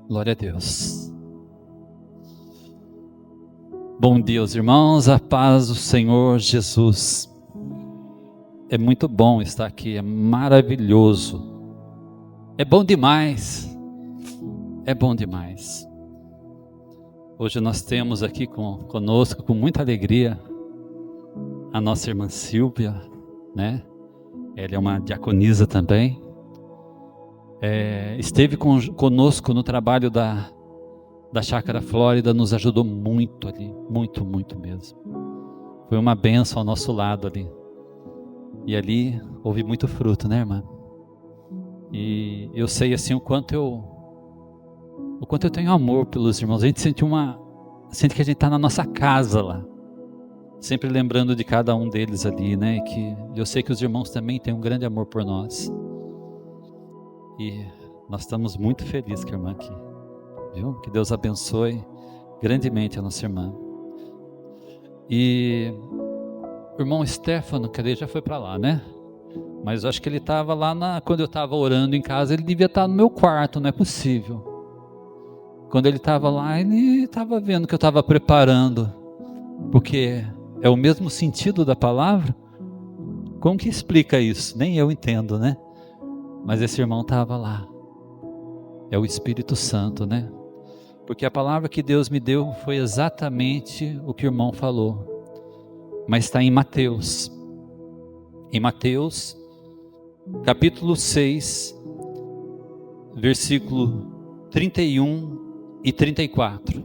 Glória a Deus. Bom dia, os irmãos, a paz do Senhor Jesus. É muito bom estar aqui, é maravilhoso. É bom demais. É bom demais. Hoje nós temos aqui conosco, com muita alegria, a nossa irmã Silvia, né? Ela é uma diaconisa também. Esteve conosco no trabalho da Chácara Flórida, nos ajudou muito ali, muito mesmo. Foi uma bênção ao nosso lado ali. E ali houve muito fruto, né, irmã? E eu sei assim o quanto eu tenho amor pelos irmãos. A gente sente que a gente está na nossa casa lá, sempre lembrando de cada um deles ali, né? E que eu sei que os irmãos também têm um grande amor por nós. E nós estamos muito felizes com a irmã aqui, viu? Que Deus abençoe grandemente a nossa irmã. E o irmão Stefano, cadê? Já foi para lá, né? Mas eu acho que ele estava lá, quando eu estava orando em casa, ele devia estar no meu quarto, não é possível. Quando ele estava lá, ele estava vendo que eu estava preparando, porque é o mesmo sentido da palavra. Como que explica isso? Nem eu entendo, né? Mas esse irmão estava lá. É o Espírito Santo, né? Porque a palavra que Deus me deu foi exatamente o que o irmão falou. Mas está em Mateus. Em Mateus, capítulo 6, versículo 31 e 34.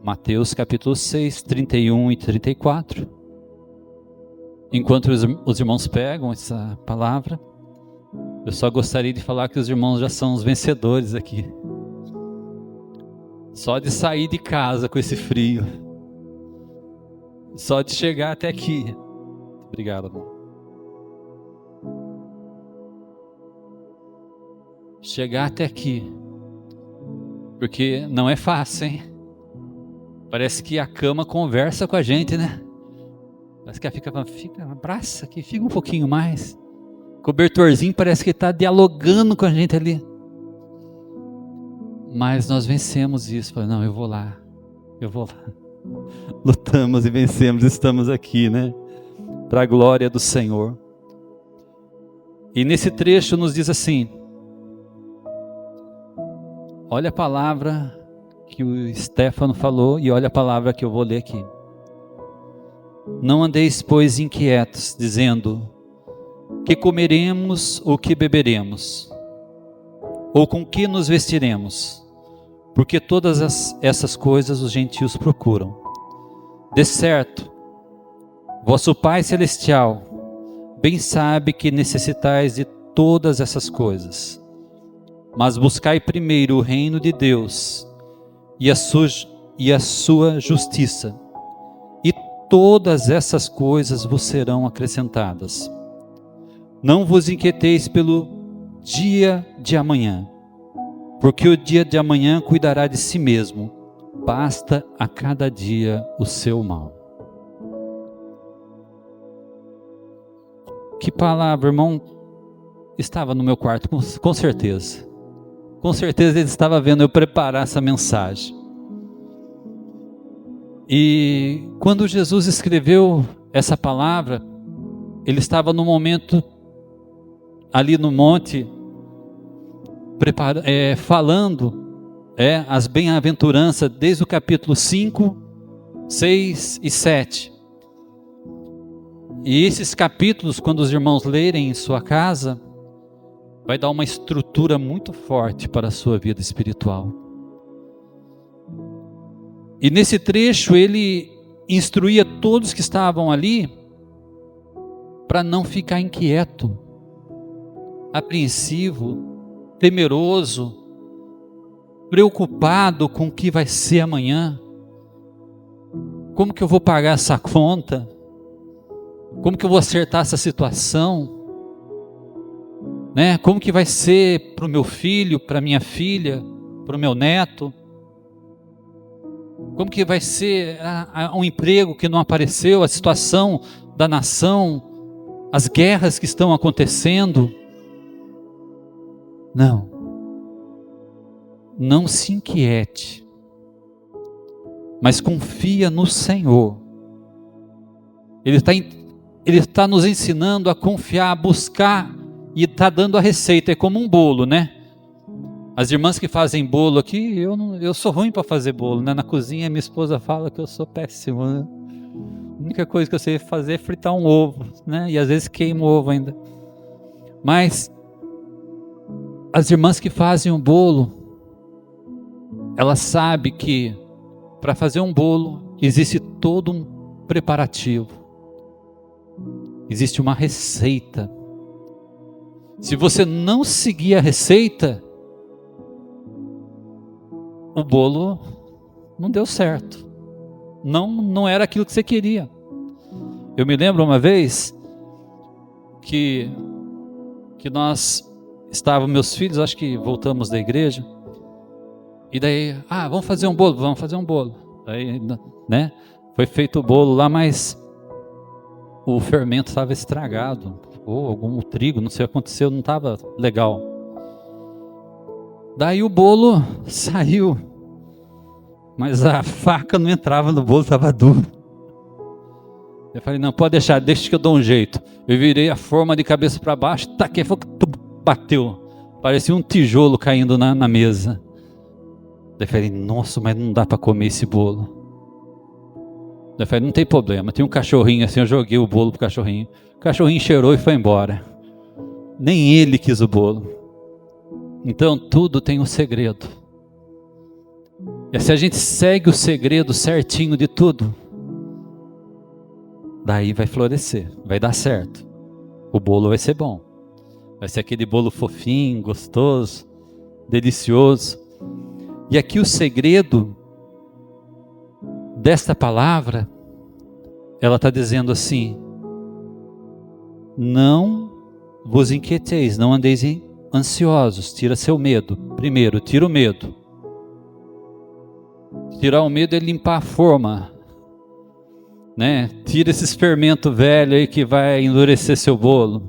Mateus capítulo 6, 31 e 34. Enquanto os irmãos pegam essa palavra, eu só gostaria de falar que os irmãos já são os vencedores aqui. Só de sair de casa com esse frio, só de chegar até aqui. Obrigado, amor. Chegar até aqui, porque não é fácil, hein? Parece que a cama conversa com a gente, né? Parece que ela fica, abraça aqui, fica um pouquinho mais. Cobertorzinho parece que está dialogando com a gente ali. Mas nós vencemos isso. Falei, não, eu vou lá. Lutamos e vencemos, estamos aqui, né? Para a glória do Senhor. E nesse trecho nos diz assim, olha a palavra que o Stefano falou e olha a palavra que eu vou ler aqui. Não andeis, pois, inquietos, dizendo, que comeremos ou que beberemos, ou com que nos vestiremos, porque todas essas coisas os gentios procuram. De certo, vosso Pai Celestial bem sabe que necessitais de todas essas coisas, mas buscai primeiro o reino de Deus e a sua justiça, e todas essas coisas vos serão acrescentadas. Não vos inquieteis pelo dia de amanhã, porque o dia de amanhã cuidará de si mesmo, basta a cada dia o seu mal. Que palavra, irmão, estava no meu quarto, com certeza. Com certeza ele estava vendo eu preparar essa mensagem. E quando Jesus escreveu essa palavra, ele estava no momento ali no monte, falando as bem-aventuranças, desde o capítulo 5, 6 e 7. E esses capítulos, quando os irmãos lerem em sua casa, vai dar uma estrutura muito forte para a sua vida espiritual. E nesse trecho ele instruía todos que estavam ali para não ficar inquieto, apreensivo, temeroso, preocupado com o que vai ser amanhã. Como que eu vou pagar essa conta? Como que eu vou acertar essa situação? Né? Como que vai ser para o meu filho, para a minha filha, para o meu neto? Como que vai ser um emprego que não apareceu, a situação da nação, as guerras que estão acontecendo? Não. não se inquiete, mas confia no Senhor. Ele está nos ensinando a confiar, a buscar, e está dando a receita. É como um bolo, né? As irmãs que fazem bolo aqui, eu sou ruim para fazer bolo, né? Na cozinha minha esposa fala que eu sou péssimo, né? A única coisa que eu sei fazer é fritar um ovo, né? E às vezes queimo o ovo ainda. Mas as irmãs que fazem um bolo, elas sabem que para fazer um bolo existe todo um preparativo, existe uma receita. Se você não seguir a receita, o bolo não deu certo, não era aquilo que você queria. Eu me lembro uma vez que nós estávamos, meus filhos, acho que voltamos da igreja, e daí, vamos fazer um bolo, aí, né, foi feito o bolo lá, mas o fermento estava estragado, ou algum trigo, não sei o que aconteceu, não estava legal. Daí o bolo saiu, mas a faca não entrava no bolo, estava duro. Eu falei, não, pode deixar, deixa que eu dou um jeito. Eu virei a forma de cabeça para baixo, taquei, bateu, parecia um tijolo caindo na mesa. Daí eu falei, nossa, mas não dá para comer esse bolo. Daí eu falei, não tem problema, tem um cachorrinho assim, eu joguei o bolo pro cachorrinho. O cachorrinho cheirou e foi embora. Nem ele quis o bolo. Então tudo tem um segredo. E se a gente segue o segredo certinho de tudo, daí vai florescer, vai dar certo. O bolo vai ser bom. Vai ser aquele bolo fofinho, gostoso, delicioso. E aqui o segredo desta palavra, ela está dizendo assim: não vos inquieteis, não andeis ansiosos. Tira seu medo. Primeiro, tira o medo. Tirar o medo é limpar a forma, né? Tira esse fermento velho aí que vai endurecer seu bolo,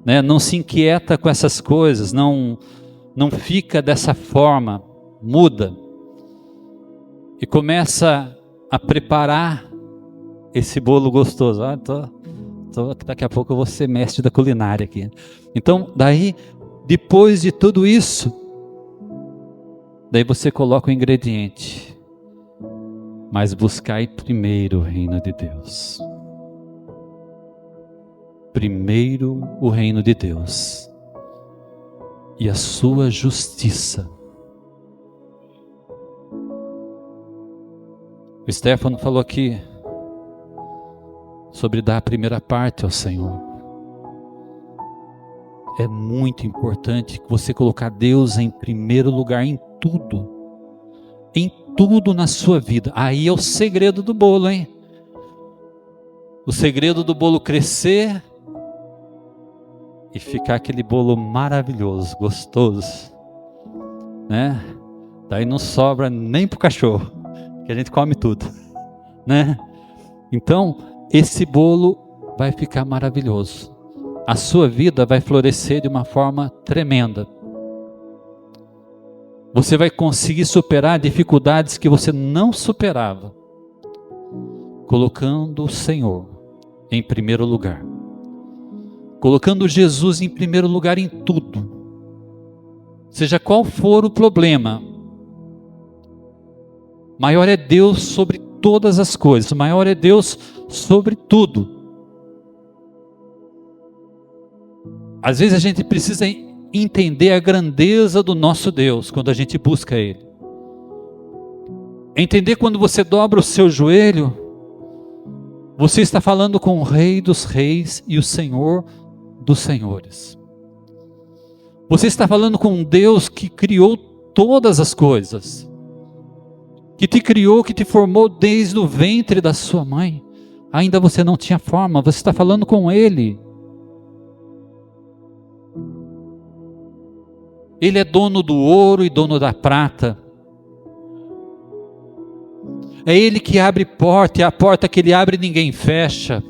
né? Não se inquieta com essas coisas, não fica dessa forma, muda e começa a preparar esse bolo gostoso. Daqui a pouco eu vou ser mestre da culinária aqui. Então, daí, depois de tudo isso, daí você coloca o ingrediente. Mas buscai primeiro o reino de Deus. Primeiro o reino de Deus e a sua justiça. O Stefano falou aqui sobre dar a primeira parte ao Senhor. É muito importante que você colocar Deus em primeiro lugar em tudo na sua vida. Aí é o segredo do bolo, hein? O segredo do bolo crescer e ficar aquele bolo maravilhoso, gostoso, né? Daí não sobra nem pro cachorro, que a gente come tudo, né? Então, esse bolo vai ficar maravilhoso. A sua vida vai florescer de uma forma tremenda. Você vai conseguir superar dificuldades que você não superava, colocando o Senhor em primeiro lugar, colocando Jesus em primeiro lugar em tudo. Seja qual for o problema, maior é Deus sobre todas as coisas, maior é Deus sobre tudo. Às vezes a gente precisa entender a grandeza do nosso Deus quando a gente busca Ele. Entender quando você dobra o seu joelho, você está falando com o Rei dos Reis e o Senhor dos Senhores. Você está falando com um Deus que criou todas as coisas, que te criou, que te formou desde o ventre da sua mãe. Ainda você não tinha forma, você está falando com Ele. Ele é dono do ouro e dono da prata. É Ele que abre porta, e a porta que Ele abre ninguém fecha.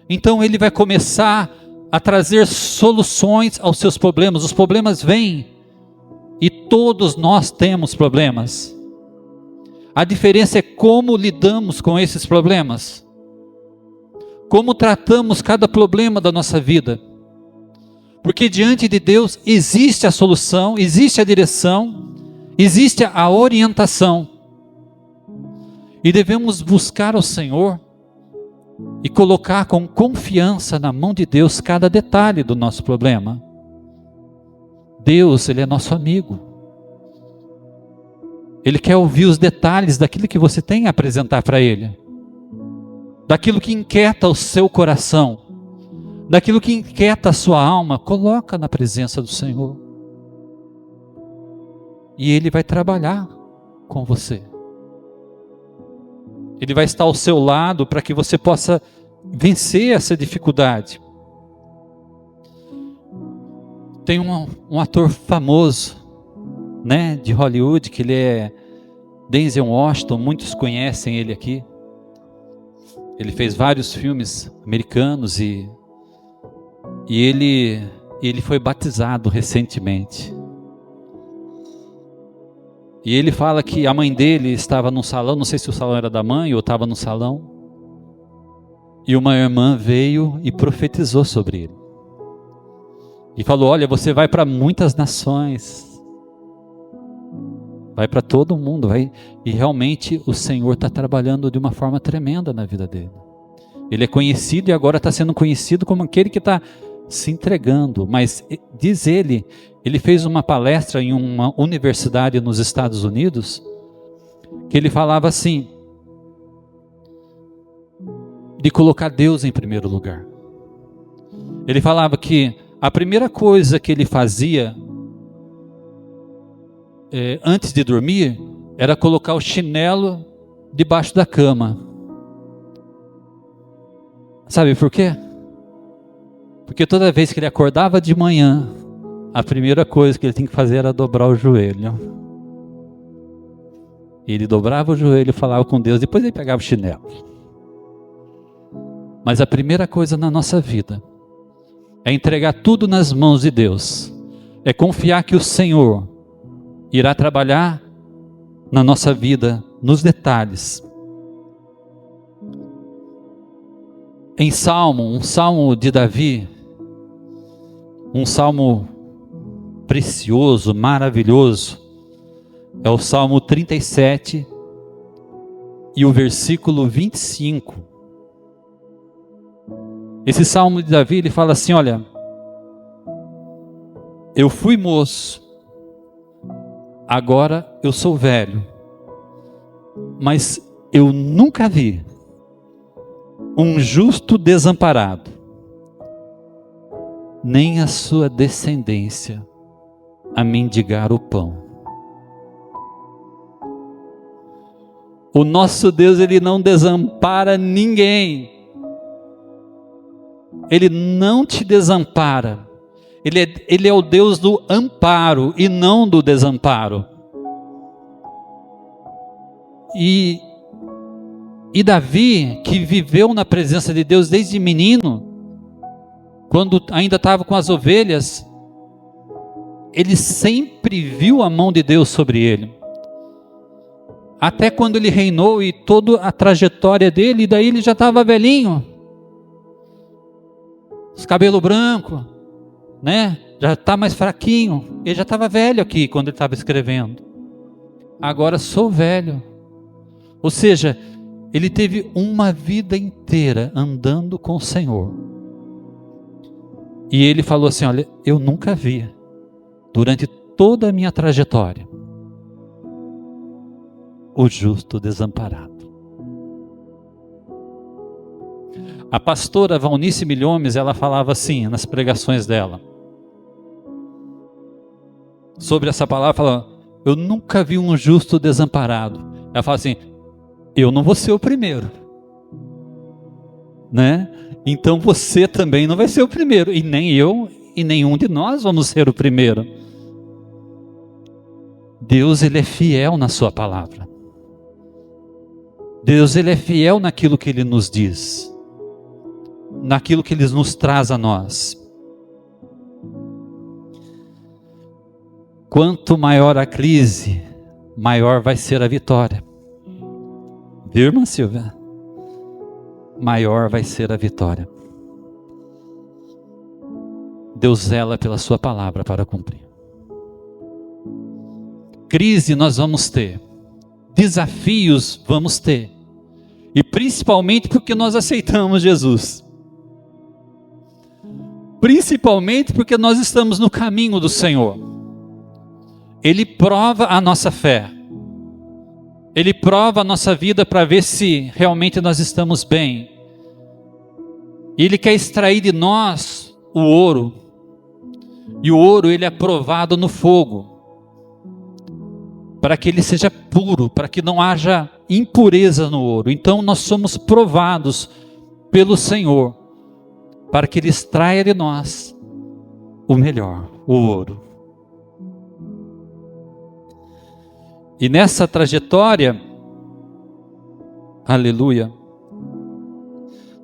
Então Ele vai começar a trazer soluções aos seus problemas. Os problemas vêm E todos nós temos problemas. A diferença é como lidamos com esses problemas. Como tratamos cada problema da nossa vida. Porque diante de Deus existe a solução, existe a direção, existe a orientação. E devemos buscar o Senhor e colocar com confiança na mão de Deus cada detalhe do nosso problema. Deus, Ele é nosso amigo. Ele quer ouvir os detalhes daquilo que você tem a apresentar para Ele. Daquilo que inquieta o seu coração. Daquilo que inquieta a sua alma. Coloca na presença do Senhor. E Ele vai trabalhar com você. Ele vai estar ao seu lado para que você possa vencer essa dificuldade. Tem um ator famoso, né, de Hollywood, que ele é Denzel Washington, muitos conhecem ele aqui. Ele fez vários filmes americanos e ele foi batizado recentemente. E ele fala que a mãe dele estava num salão, não sei se o salão era da mãe ou estava no salão, e uma irmã veio e profetizou sobre ele. E falou: olha, você vai para muitas nações, vai para todo mundo, vai. E realmente o Senhor está trabalhando de uma forma tremenda na vida dele. Ele é conhecido e agora está sendo conhecido como aquele que está se entregando. Mas diz ele fez uma palestra em uma universidade nos Estados Unidos, que ele falava assim, de colocar Deus em primeiro lugar. Ele falava que a primeira coisa que ele fazia antes de dormir era colocar o chinelo debaixo da cama. Sabe por quê? Porque toda vez que ele acordava de manhã, a primeira coisa que ele tinha que fazer era dobrar o joelho. Ele dobrava o joelho, falava com Deus, depois ele pegava o chinelo. Mas a primeira coisa na nossa vida é entregar tudo nas mãos de Deus. É confiar que o Senhor irá trabalhar na nossa vida, nos detalhes. Em um salmo de Davi, um salmo precioso, maravilhoso, é o Salmo 37 e o versículo 25. Esse Salmo de Davi, ele fala assim, olha, eu fui moço, agora eu sou velho, mas eu nunca vi um justo desamparado, nem a sua descendência a mendigar o pão. O nosso Deus, Ele não desampara ninguém. Ele não te desampara. Ele é o Deus do amparo e não do desamparo. E Davi, que viveu na presença de Deus desde menino, quando ainda estava com as ovelhas, ele sempre viu a mão de Deus sobre ele. Até quando ele reinou e toda a trajetória dele, daí ele já estava velhinho. Os cabelos brancos, né? Já está mais fraquinho. Ele já estava velho aqui quando ele estava escrevendo. Agora sou velho. Ou seja, ele teve uma vida inteira andando com o Senhor. E ele falou assim, olha, eu nunca vi, durante toda a minha trajetória, o justo desamparado. A pastora Valnice Milhomes, ela falava assim, nas pregações dela, sobre essa palavra, falava, eu nunca vi um justo desamparado. Ela fala assim, eu não vou ser o primeiro, né? Então você também não vai ser o primeiro, e nem eu, e nenhum de nós vamos ser o primeiro. Deus, Ele é fiel na sua palavra. Deus, Ele é fiel naquilo que Ele nos diz, naquilo que Ele nos traz a nós. quanto maior a crise, maior vai ser a vitória. Viu, irmã Silvia? Maior vai ser a vitória. Deus zela pela sua palavra para cumprir. Crise nós vamos ter, desafios vamos ter, e principalmente porque nós aceitamos Jesus. Principalmente porque nós estamos no caminho do Senhor. Ele prova a nossa fé. Ele prova a nossa vida para ver se realmente nós estamos bem. E Ele quer extrair de nós o ouro. E o ouro ele é provado no fogo, para que ele seja puro, para que não haja impureza no ouro. Então nós somos provados pelo Senhor, para que Ele extraia de nós o melhor, o ouro. E nessa trajetória, aleluia,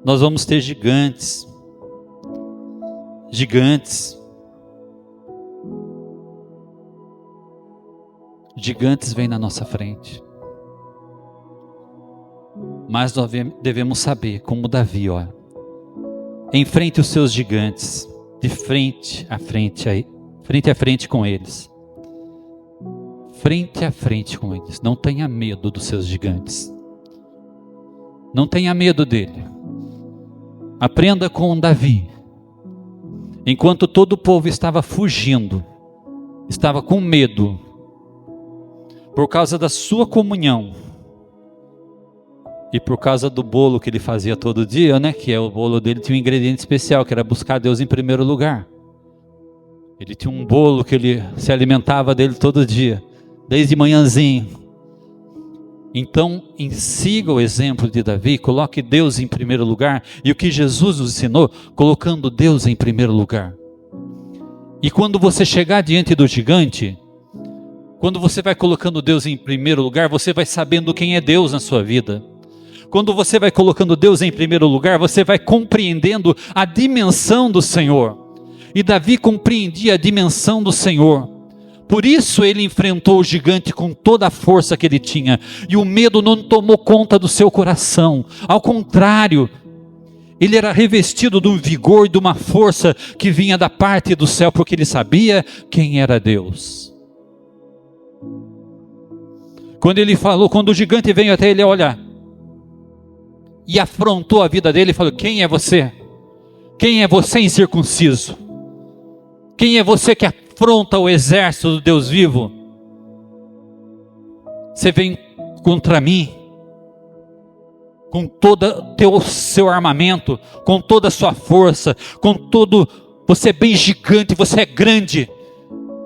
nós vamos ter gigantes. Gigantes vêm na nossa frente. Mas nós devemos saber, como Davi, olha, enfrente os seus gigantes, de frente a frente com eles. Frente a frente com eles. Não tenha medo dos seus gigantes. Não tenha medo dele. Aprenda com Davi. Enquanto todo o povo estava fugindo, estava com medo, por causa da sua comunhão, e por causa do bolo que ele fazia todo dia, né? Que o bolo dele tinha um ingrediente especial, que era buscar Deus em primeiro lugar. Ele tinha um bolo que ele se alimentava dele todo dia, desde manhãzinho. Então, siga o exemplo de Davi, coloque Deus em primeiro lugar, e o que Jesus nos ensinou, colocando Deus em primeiro lugar. E quando você chegar diante do gigante, quando você vai colocando Deus em primeiro lugar, você vai sabendo quem é Deus na sua vida. Quando você vai colocando Deus em primeiro lugar, você vai compreendendo a dimensão do Senhor. E Davi compreendia a dimensão do Senhor. Por isso ele enfrentou o gigante com toda a força que ele tinha. E o medo não tomou conta do seu coração. Ao contrário, ele era revestido de um vigor e de uma força que vinha da parte do céu, porque ele sabia quem era Deus. Quando o gigante veio até ele, olha, e afrontou a vida dele, falou: quem é você? Quem é você incircunciso? Quem é você que afronta o exército do Deus vivo? Você vem contra mim, com todo o seu armamento, com toda a sua força, você é bem gigante, você é grande,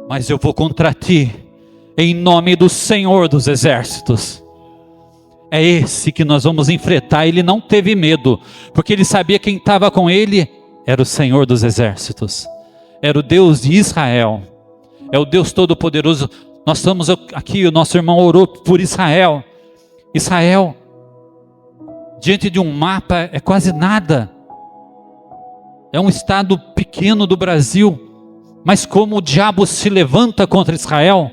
mas eu vou contra ti, em nome do Senhor dos exércitos. É esse que nós vamos enfrentar. Ele não teve medo, porque ele sabia quem estava com ele era o Senhor dos exércitos, era o Deus de Israel, é o Deus Todo-Poderoso. Nós estamos aqui, o nosso irmão orou por Israel. Israel, diante de um mapa, é quase nada, é um estado pequeno do Brasil, mas como o diabo se levanta contra Israel,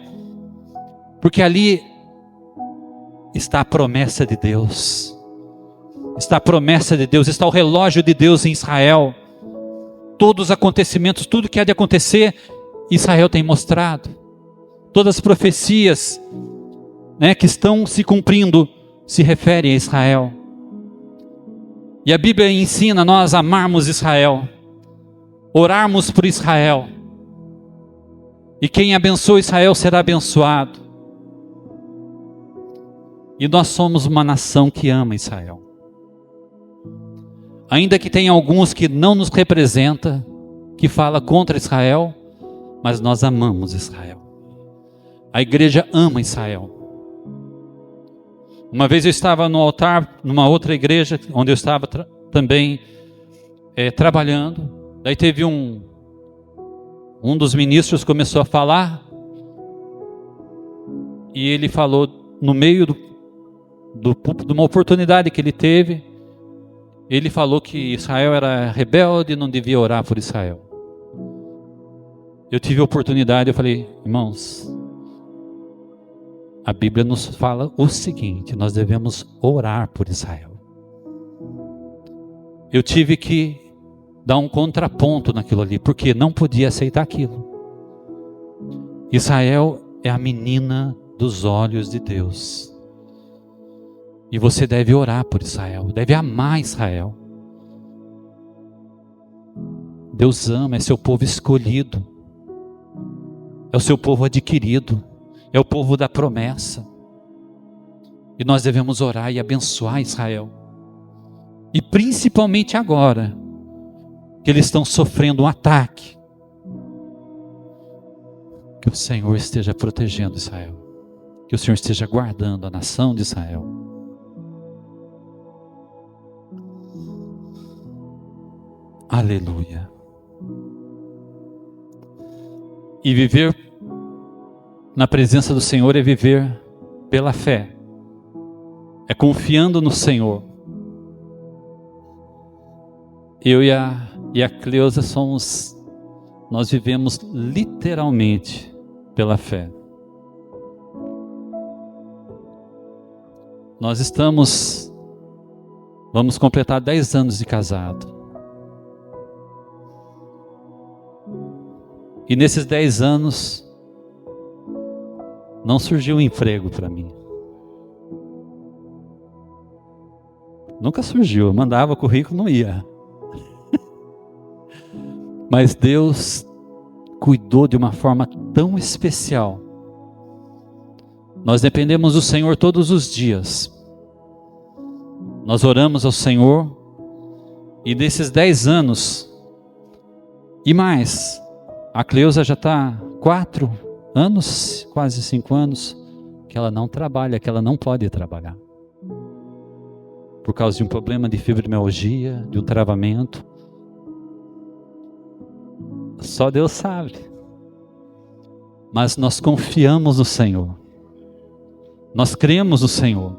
porque ali está a promessa de Deus, está a promessa de Deus, está o relógio de Deus em Israel. Todos os acontecimentos, tudo que há de acontecer, Israel tem mostrado. Todas as profecias, né, que estão se cumprindo, se referem a Israel. E a Bíblia ensina nós a amarmos Israel, orarmos por Israel. E quem abençoa Israel será abençoado. E nós somos uma nação que ama Israel. Ainda que tenha alguns que não nos representam, que fala contra Israel, mas nós amamos Israel. A igreja ama Israel. Uma vez eu estava no altar, numa outra igreja, onde eu estava também trabalhando. Daí teve um dos ministros começou a falar, e ele falou no meio de uma oportunidade que ele teve, ele falou que Israel era rebelde e não devia orar por Israel. eu tive a oportunidade, eu falei, irmãos, a Bíblia nos fala o seguinte, nós devemos orar por Israel. Eu tive que dar um contraponto naquilo ali, porque não podia aceitar aquilo. Israel é a menina dos olhos de Deus. E você deve orar por Israel, deve amar Israel. Deus ama, é seu povo escolhido, é o seu povo adquirido, é o povo da promessa. E nós devemos orar e abençoar Israel. E principalmente agora, que eles estão sofrendo um ataque. Que o Senhor esteja protegendo Israel. Que o Senhor esteja guardando a nação de Israel. Aleluia. E viver na presença do Senhor é viver pela fé. É confiando no Senhor. Eu e a Cleusa nós vivemos literalmente pela fé. Nós vamos completar 10 anos de casado. E nesses 10 anos, não surgiu um emprego para mim. Nunca surgiu, eu mandava currículo, não ia. Mas Deus cuidou de uma forma tão especial. Nós dependemos do Senhor todos os dias. Nós oramos ao Senhor. E nesses 10 anos, e mais, a Cleusa já está 4 anos, quase 5 anos, que ela não trabalha, que ela não pode trabalhar. Por causa de um problema de fibromialgia, de um travamento. Só Deus sabe. Mas nós confiamos no Senhor. Nós cremos no Senhor.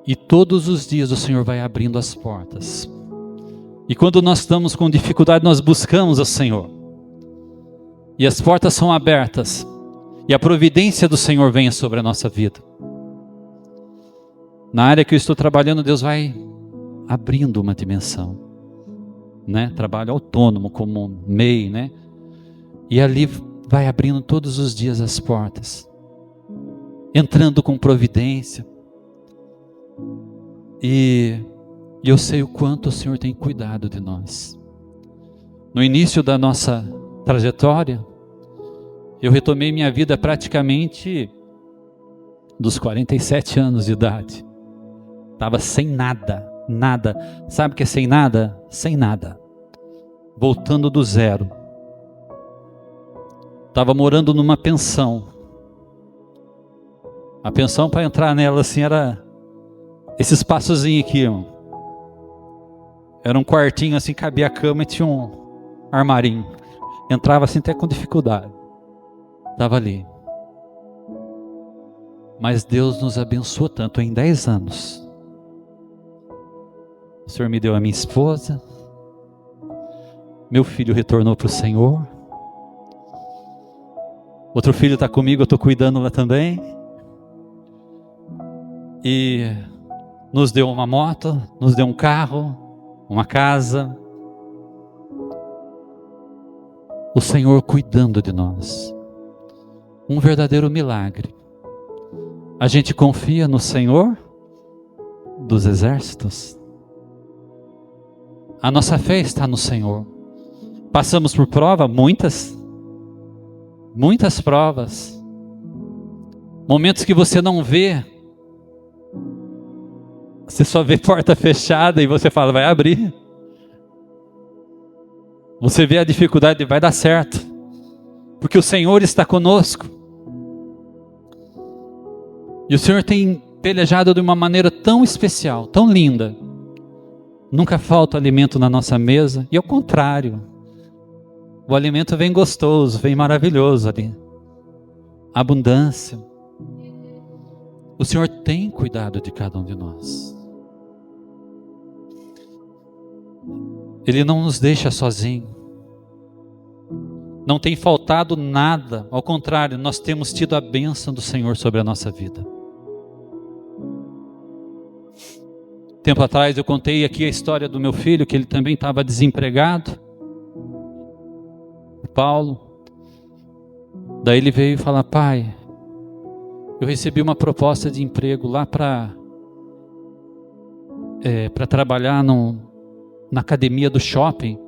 E todos os dias o Senhor vai abrindo as portas. E quando nós estamos com dificuldade, nós buscamos o Senhor. E as portas são abertas. E a providência do Senhor vem sobre a nossa vida. Na área que eu estou trabalhando, Deus vai abrindo uma dimensão. Trabalho autônomo como MEI, e ali vai abrindo todos os dias as portas, entrando com providência, e eu sei o quanto o Senhor tem cuidado de nós. No início da nossa trajetória, eu retomei minha vida praticamente dos 47 anos de idade, estava sem nada. Sabe o que é sem nada? Sem nada. Voltando do zero. Estava morando numa pensão. A pensão, para entrar nela assim, era esse espaçozinho aqui, irmão. Era um quartinho assim, cabia a cama e tinha um armarinho. Entrava assim até com dificuldade. Estava ali. Mas Deus nos abençoou tanto em 10 anos. O Senhor me deu a minha esposa. Meu filho retornou para o Senhor. Outro filho está comigo, eu estou cuidando lá também. E nos deu uma moto, nos deu um carro, uma casa. O Senhor cuidando de nós. Um verdadeiro milagre. A gente confia no Senhor dos exércitos. A nossa fé está no Senhor. Passamos por prova, muitas provas. Momentos que você não vê. Você só vê porta fechada e você fala, vai abrir. Você vê a dificuldade e vai dar certo. Porque o Senhor está conosco. E o Senhor tem pelejado de uma maneira tão especial, tão linda. Nunca falta alimento na nossa mesa. E ao contrário. O alimento vem gostoso, vem maravilhoso ali. Abundância. O Senhor tem cuidado de cada um de nós. Ele não nos deixa sozinho. Não tem faltado nada, ao contrário, nós temos tido a bênção do Senhor sobre a nossa vida. Tempo atrás eu contei aqui a história do meu filho, que ele também estava desempregado, o Paulo. Daí ele veio falar: pai, eu recebi uma proposta de emprego lá para trabalhar na academia do shopping.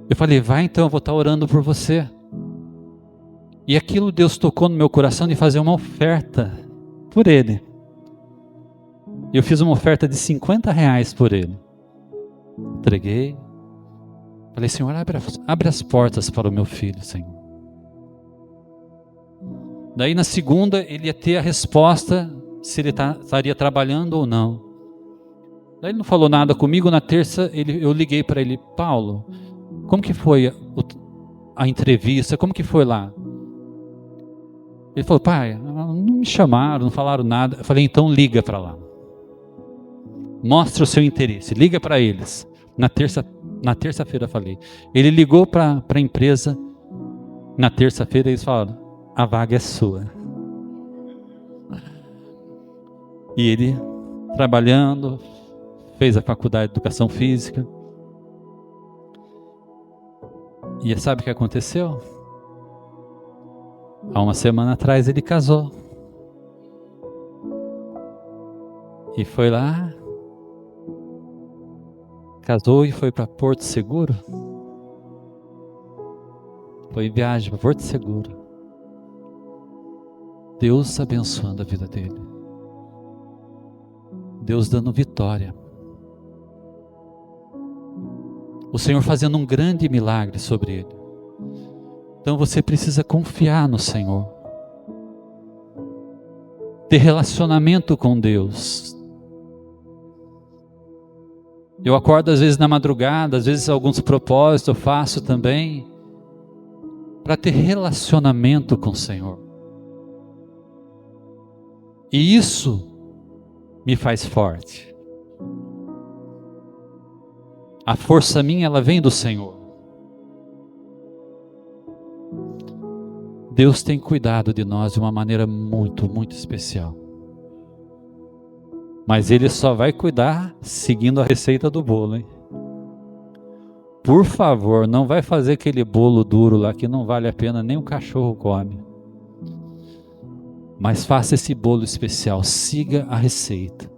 Eu falei: vai então, eu vou estar orando por você. E aquilo Deus tocou no meu coração de fazer uma oferta por ele. Eu fiz uma oferta de R$50 por ele. Entreguei. Falei: Senhor, abre as portas para o meu filho, Senhor. Daí na segunda ele ia ter a resposta se ele estaria trabalhando ou não. Daí ele não falou nada comigo. Na terça eu liguei para ele: Paulo, como que foi a entrevista? Como que foi lá? Ele falou: pai, não me chamaram, não falaram nada. Eu falei: então liga para lá. Mostra o seu interesse, liga para eles. Na terça-feira falei. Ele ligou para a empresa. Na terça-feira eles falaram: a vaga é sua. E ele trabalhando, fez a faculdade de educação física. E sabe o que aconteceu? Há uma semana atrás ele casou. E foi lá, casou e foi para Porto Seguro. Foi em viagem para Porto Seguro. Deus abençoando a vida dele. Deus dando vitória. O Senhor fazendo um grande milagre sobre ele. Então você precisa confiar no Senhor. Ter relacionamento com Deus. Eu acordo às vezes na madrugada, às vezes alguns propósitos eu faço também, para ter relacionamento com o Senhor. E isso me faz forte. A força minha, ela vem do Senhor. Deus tem cuidado de nós de uma maneira muito, muito especial. Mas Ele só vai cuidar seguindo a receita do bolo, hein? Por favor, não vai fazer aquele bolo duro lá que não vale a pena, nem o cachorro come. Mas faça esse bolo especial, siga a receita.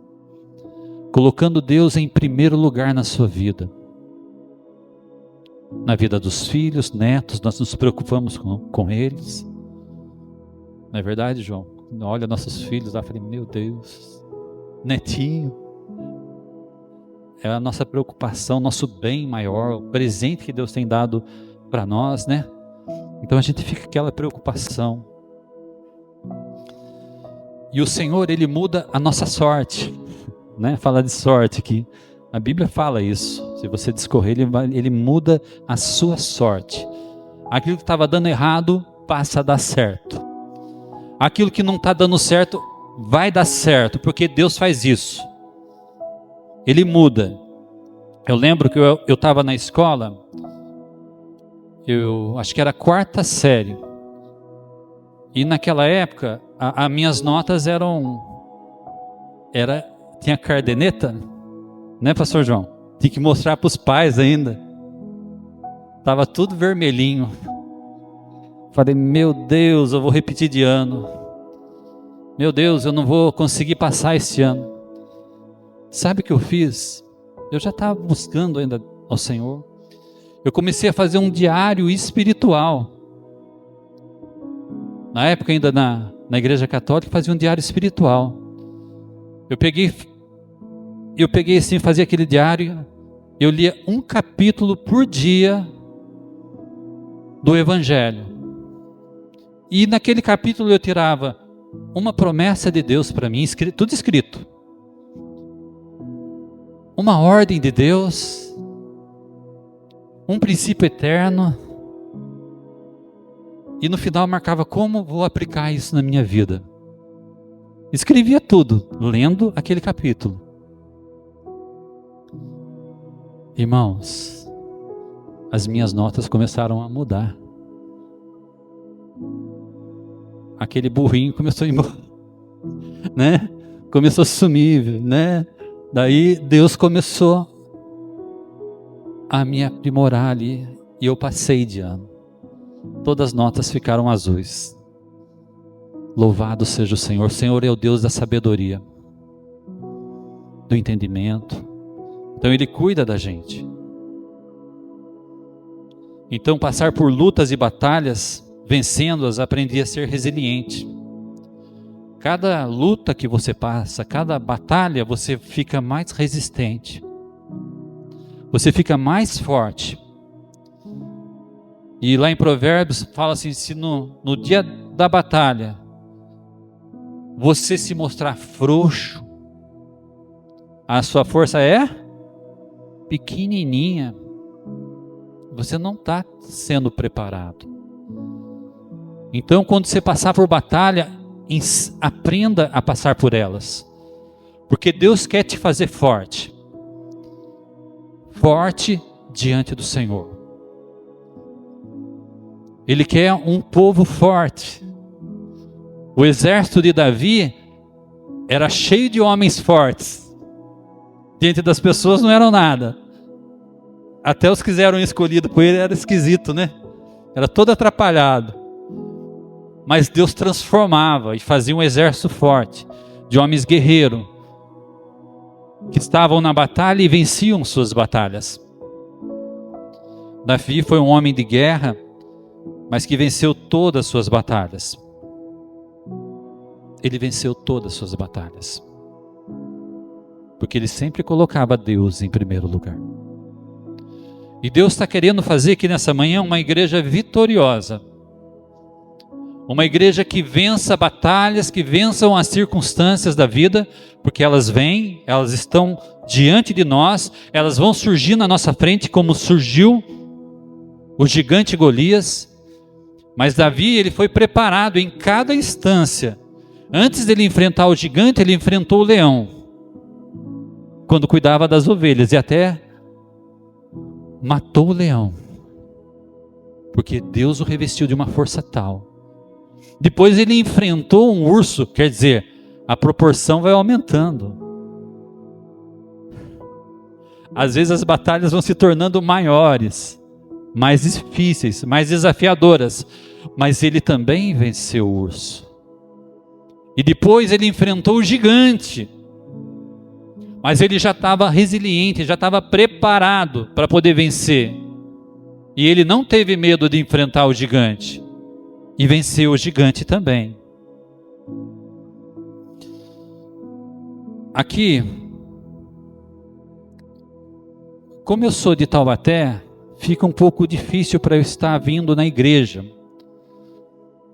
Colocando Deus em primeiro lugar na sua vida. Na vida dos filhos, netos, nós nos preocupamos com eles. Não é verdade, João? Olha nossos filhos lá, falei: meu Deus, netinho. É a nossa preocupação, nosso bem maior, o presente que Deus tem dado para nós, né? Então a gente fica com aquela preocupação. E o Senhor, Ele muda a nossa sorte, né? Fala de sorte aqui. A Bíblia fala isso. Se você discorrer, Ele muda a sua sorte. Aquilo que estava dando errado, passa a dar certo. Aquilo que não está dando certo, vai dar certo, porque Deus faz isso. Ele muda. Eu lembro que eu estava na escola, eu acho que era a 4ª série. E naquela época, as minhas notas tinha cardeneta, né, pastor João? Tinha que mostrar para os pais ainda. Estava tudo vermelhinho. Falei: meu Deus, eu vou repetir de ano. Meu Deus, eu não vou conseguir passar esse ano. Sabe o que eu fiz? Eu já estava buscando ainda ao Senhor. Eu comecei a fazer um diário espiritual. Na época ainda na igreja católica, fazia um diário espiritual. Eu peguei assim, fazia aquele diário. Eu lia um capítulo por dia do Evangelho. E naquele capítulo eu tirava uma promessa de Deus para mim, tudo escrito. Uma ordem de Deus, um princípio eterno. E no final marcava como vou aplicar isso na minha vida. Escrevia tudo, lendo aquele capítulo. Irmãos, as minhas notas começaram a mudar. Aquele burrinho começou a ir embora, né? Começou a sumir, né? Daí Deus começou a me aprimorar ali e eu passei de ano. Todas as notas ficaram azuis. Louvado seja o Senhor. O Senhor é o Deus da sabedoria, do entendimento. Então Ele cuida da gente. Então passar por lutas e batalhas, vencendo-as, aprendi a ser resiliente. Cada luta que você passa, cada batalha, você fica mais resistente. Você fica mais forte. E lá em Provérbios fala assim, se no dia da batalha, você se mostrar frouxo, a sua força é pequenininha. Você não está sendo preparado. Então, quando você passar por batalha, aprenda a passar por elas. Porque Deus quer te fazer forte. Forte diante do Senhor. Ele quer um povo forte. O exército de Davi era cheio de homens fortes. Diante das pessoas não eram nada. Até os que eram escolhidos por ele era esquisito, né? Era todo atrapalhado. Mas Deus transformava e fazia um exército forte, de homens guerreiros, que estavam na batalha e venciam suas batalhas. Davi foi um homem de guerra, mas que venceu todas as suas batalhas. Ele venceu todas as suas batalhas. Porque ele sempre colocava Deus em primeiro lugar. E Deus está querendo fazer aqui nessa manhã uma igreja vitoriosa. Uma igreja que vença batalhas, que vençam as circunstâncias da vida, porque elas vêm, elas estão diante de nós, elas vão surgir na nossa frente como surgiu o gigante Golias. Mas Davi, ele foi preparado em cada instância. Antes dele enfrentar o gigante, ele enfrentou o leão, quando cuidava das ovelhas, e até matou o leão, porque Deus o revestiu de uma força tal. Depois ele enfrentou um urso, quer dizer, a proporção vai aumentando. Às vezes as batalhas vão se tornando maiores, mais difíceis, mais desafiadoras, mas ele também venceu o urso. E depois ele enfrentou o gigante, mas ele já estava resiliente, já estava preparado para poder vencer. E ele não teve medo de enfrentar o gigante. E venceu o gigante também. Aqui, como eu sou de Taubaté, fica um pouco difícil para eu estar vindo na igreja.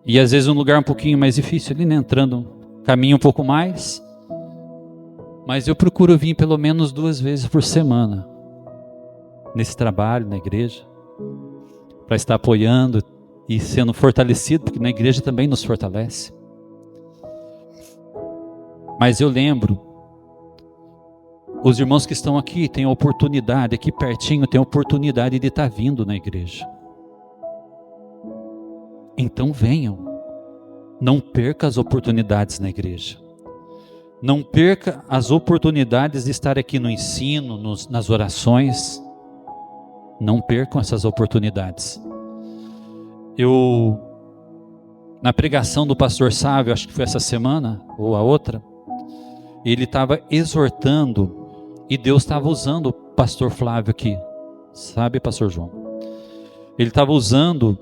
E às vezes um lugar um pouquinho mais difícil ali, né? Entrando caminho um pouco mais. Mas eu procuro vir pelo menos 2 vezes por semana. Nesse trabalho, na igreja. Para estar apoiando e sendo fortalecido, porque na igreja também nos fortalece. Mas eu lembro, os irmãos que estão aqui têm a oportunidade, aqui pertinho, têm a oportunidade de estar vindo na igreja. Então venham, não perca as oportunidades na igreja. Não perca as oportunidades de estar aqui no ensino, nas orações. Não percam essas oportunidades. Na pregação do pastor Sávio, acho que foi essa semana, ou a outra, ele estava exortando, e Deus estava usando o pastor Flávio aqui, sabe, pastor João? Ele estava usando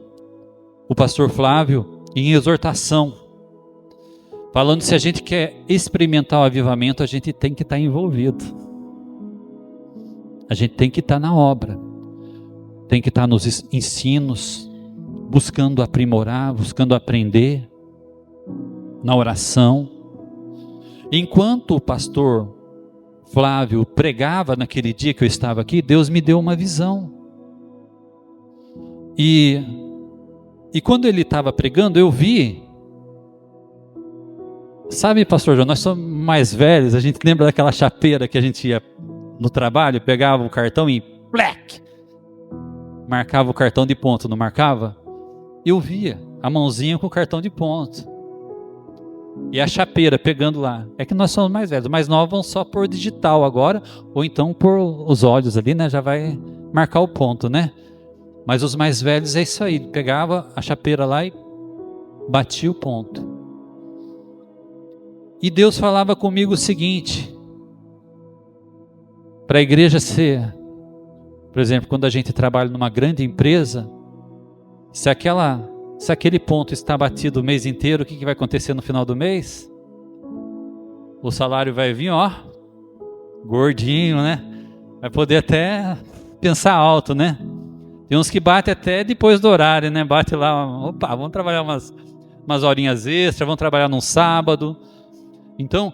o pastor Flávio em exortação, falando que se a gente quer experimentar o avivamento, a gente tem que estar envolvido. A gente tem que estar na obra, tem que estar nos ensinos, buscando aprimorar, buscando aprender, na oração. Enquanto o pastor Flávio pregava naquele dia que eu estava aqui, Deus me deu uma visão. E quando ele estava pregando, eu vi. Sabe, pastor João, nós somos mais velhos, a gente lembra daquela chapeira que a gente ia no trabalho, pegava o cartão e Black! Marcava o cartão de ponto, não marcava? Eu via a mãozinha com o cartão de ponto. E a chapeira pegando lá. É que nós somos mais velhos. Os mais novos vão só por digital agora, ou então por os olhos ali, né? Já vai marcar o ponto, né? Mas os mais velhos é isso aí. Pegava a chapeira lá e batia o ponto. E Deus falava comigo o seguinte: para a igreja ser, por exemplo, quando a gente trabalha numa grande empresa, se aquele ponto está batido o mês inteiro, o que vai acontecer no final do mês? O salário vai vir, ó, gordinho, né? Vai poder até pensar alto, né? Tem uns que batem até depois do horário, né? Bate lá, opa, vamos trabalhar umas horinhas extras, vamos trabalhar num sábado. Então,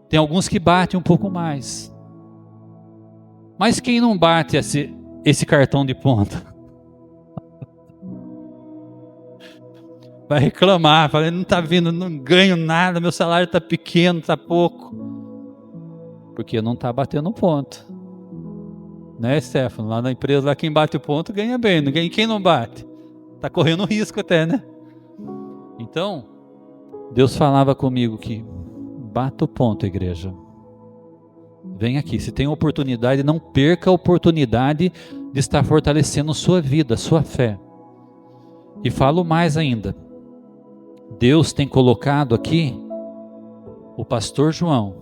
tem alguns que batem um pouco mais. Mas quem não bate esse cartão de ponta? Vai reclamar, fala, não está vindo, não ganho nada, meu salário está pequeno, está pouco. Porque não está batendo ponto. Né, Stefano? Lá na empresa, lá quem bate o ponto ganha bem, quem não bate? Está correndo risco até, né? Então, Deus falava comigo que bata o ponto, igreja. Vem aqui, se tem oportunidade, não perca a oportunidade de estar fortalecendo sua vida, sua fé. E falo mais ainda. Deus tem colocado aqui o pastor João,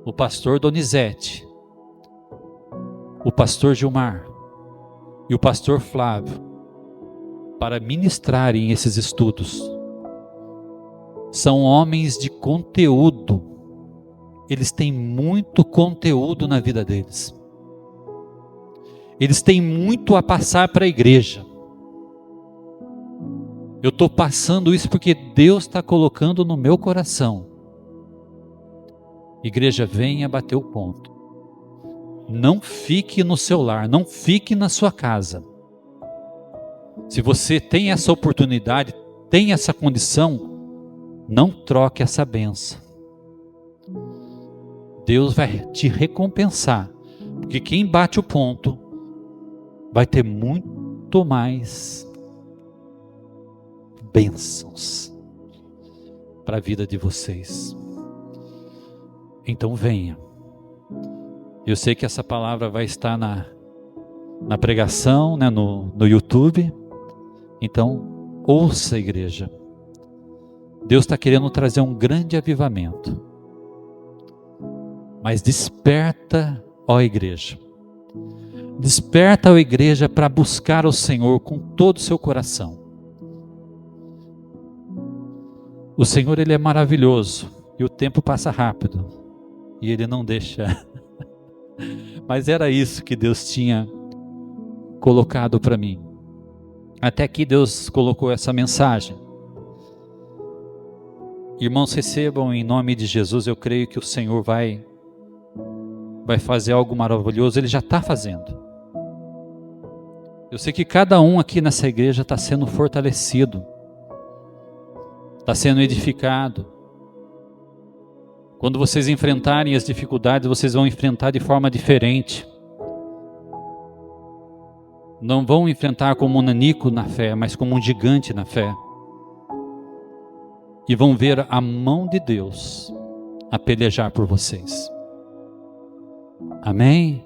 o pastor Donizete, o pastor Gilmar e o pastor Flávio para ministrarem esses estudos. São homens de conteúdo. Eles têm muito conteúdo na vida deles. Eles têm muito a passar para a igreja. Eu estou passando isso porque Deus está colocando no meu coração. Igreja, venha bater o ponto. Não fique no seu lar, não fique na sua casa. Se você tem essa oportunidade, tem essa condição, não troque essa bênção. Deus vai te recompensar, porque quem bate o ponto vai ter muito mais bênçãos para a vida de vocês. Então venha. Eu sei que essa palavra vai estar na pregação, né, no YouTube. Então ouça, igreja. Deus está querendo trazer um grande avivamento. Mas desperta, ó igreja. Desperta, ó igreja, para buscar o Senhor com todo o seu coração. O Senhor, Ele é maravilhoso e o tempo passa rápido e Ele não deixa. Mas era isso que Deus tinha colocado para mim. Até que Deus colocou essa mensagem. Irmãos, recebam em nome de Jesus. Eu creio que o Senhor vai fazer algo maravilhoso. Ele já está fazendo. Eu sei que cada um aqui nessa igreja está sendo fortalecido. Está sendo edificado. Quando vocês enfrentarem as dificuldades, vocês vão enfrentar de forma diferente. Não vão enfrentar como um nanico na fé, mas como um gigante na fé. E vão ver a mão de Deus a pelejar por vocês. Amém?